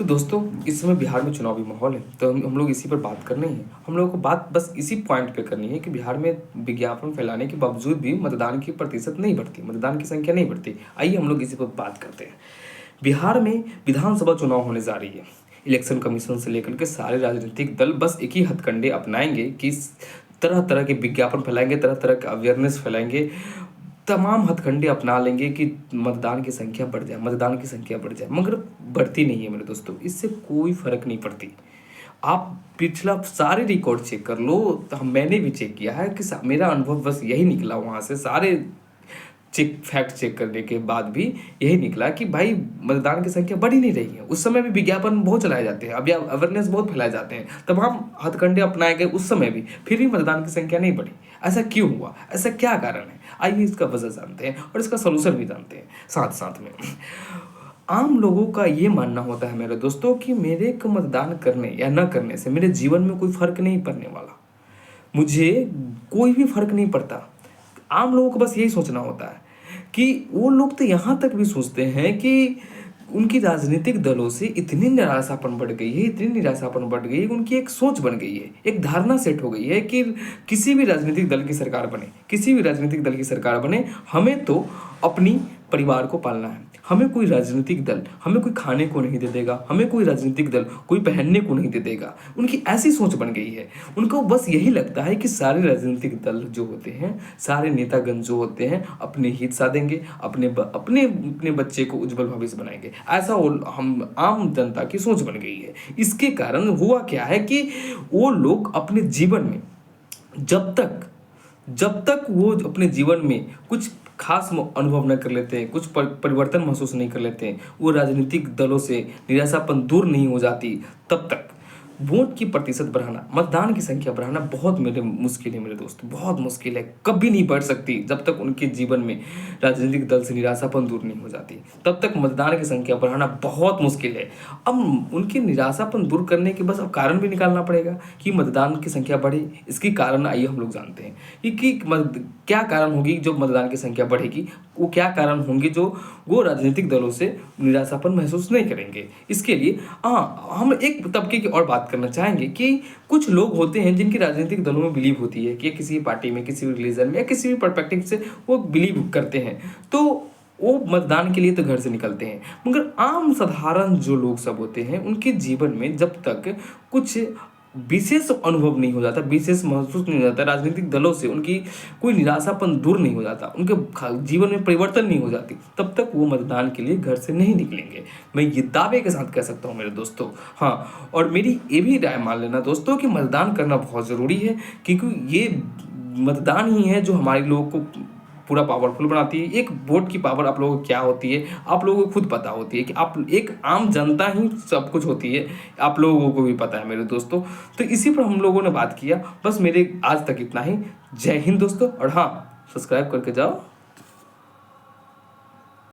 तो दोस्तों, इस समय बिहार में चुनावी माहौल है, तो हम लोग इसी पर बात करनी है। हम लोगों को बात बस इसी पॉइंट पे करनी है कि बिहार में विज्ञापन फैलाने के बावजूद भी मतदान की प्रतिशत नहीं बढ़ती, मतदान की संख्या नहीं बढ़ती। आइए हम लोग इसी पर बात करते हैं। बिहार में विधानसभा चुनाव होने जा रही है। इलेक्शन कमीशन से लेकर के सारे राजनीतिक दल बस एक ही हथकंडे अपनाएंगे कि तरह तरह के विज्ञापन फैलाएंगे, तरह तरह का अवेयरनेस फैलाएंगे, तमाम हथकंडे अपना लेंगे कि मतदान की संख्या बढ़ जाए, मतदान की संख्या बढ़ जाए, मगर बढ़ती नहीं है मेरे दोस्तों। इससे कोई फर्क नहीं पड़ती। आप पिछला सारे रिकॉर्ड चेक कर लो, तो मैंने भी चेक किया है कि मेरा अनुभव बस यही निकला वहाँ से, सारे फैक्ट चेक करने के बाद भी यही निकला कि भाई मतदान की संख्या बढ़ ही नहीं रही है। उस समय भी विज्ञापन बहुत चलाए जाते हैं, अभी अवेयरनेस बहुत फैलाए जाते हैं, तमाम हथकंडे अपनाए गए उस समय भी, फिर भी मतदान की संख्या नहीं बढ़ी। ऐसा क्यों हुआ? ऐसा क्या कारण है? आइए इसका वजह जानते हैं और इसका सोल्यूशन भी जानते हैं साथ साथ में। आम लोगों का ये मानना होता है मेरे दोस्तों कि मेरे को मतदान करने या न करने से मेरे जीवन में कोई फर्क नहीं पड़ने वाला, मुझे कोई भी फर्क नहीं पड़ता। आम लोगों को बस यही सोचना होता है कि वो लोग तो यहाँ तक भी सोचते हैं कि उनकी राजनीतिक दलों से इतनी निराशापन बढ़ गई है, इतनी निराशापन बढ़ गई है, उनकी एक सोच बन गई है, एक धारणा सेट हो गई है कि किसी भी राजनीतिक दल की सरकार बने, किसी भी राजनीतिक दल की सरकार बने, हमें तो अपनी परिवार को पालना है। हमें कोई राजनीतिक दल हमें कोई खाने को नहीं दे देगा, हमें कोई राजनीतिक दल कोई पहनने को नहीं दे देगा। उनकी ऐसी सोच बन गई है। उनको बस यही लगता है कि सारे राजनीतिक दल जो होते हैं, सारे नेतागण जो होते हैं, अपने हित साधेंगे, अपने अपने बच्चे को उज्जवल भविष्य बनाएंगे। ऐसा हम आम जनता की सोच बन गई है। इसके कारण हुआ क्या है कि वो लोग अपने जीवन में जब तक वो अपने जीवन में कुछ खास अनुभव न कर लेते हैं, कुछ परिवर्तन महसूस नहीं कर लेते हैं, वो राजनीतिक दलों से निराशापन दूर नहीं हो जाती, तब तक वोट की प्रतिशत बढ़ाना, मतदान की संख्या बढ़ाना बहुत मुश्किल है मेरे दोस्त, बहुत मुश्किल है। कभी नहीं बढ़ सकती जब तक उनके जीवन में राजनीतिक दल से निराशापन दूर नहीं हो जाती, तब तक मतदान की संख्या बढ़ाना बहुत मुश्किल है। अब उनकी निराशापन दूर करने के बस अब कारण भी निकालना पड़ेगा कि मतदान की संख्या बढ़े। इसके कारण आइए हम लोग जानते हैं कि क्या कारण होगी जो मतदान की संख्या बढ़ेगी, वो क्या कारण होंगे जो वो राजनीतिक दलों से निराशापन महसूस नहीं करेंगे। इसके लिए हम एक तबके की और बात करना चाहेंगे कि कुछ लोग होते हैं जिनकी राजनीतिक दलों में बिलीव होती है कि किसी पार्टी में, किसी भी रिलीजन में या किसी भी पर्सपेक्टिव से वो बिलीव करते हैं, तो वो मतदान के लिए तो घर से निकलते हैं। मगर आम साधारण जो लोग सब होते हैं, उनके जीवन में जब तक कुछ विशेष अनुभव नहीं हो जाता, विशेष महसूस नहीं हो जाता, राजनीतिक दलों से उनकी कोई निराशापन दूर नहीं हो जाता, उनके जीवन में परिवर्तन नहीं हो जाती, तब तक वो मतदान के लिए घर से नहीं निकलेंगे। मैं ये दावे के साथ कह सकता हूँ मेरे दोस्तों। हाँ, और मेरी ये भी राय मान लेना दोस्तों कि मतदान करना बहुत ज़रूरी है, क्योंकि ये मतदान ही है जो हमारे लोगों को पूरा पावरफुल बनाती है। एक वोट की पावर आप लोगों को क्या होती है, आप लोगों को खुद पता होती है कि आप एक आम जनता ही सब कुछ होती है, आप लोगों को भी पता है मेरे दोस्तों। तो इसी पर हम लोगों ने बात किया। बस मेरे आज तक इतना ही। जय हिंद दोस्तों, और हाँ, सब्सक्राइब करके जाओ।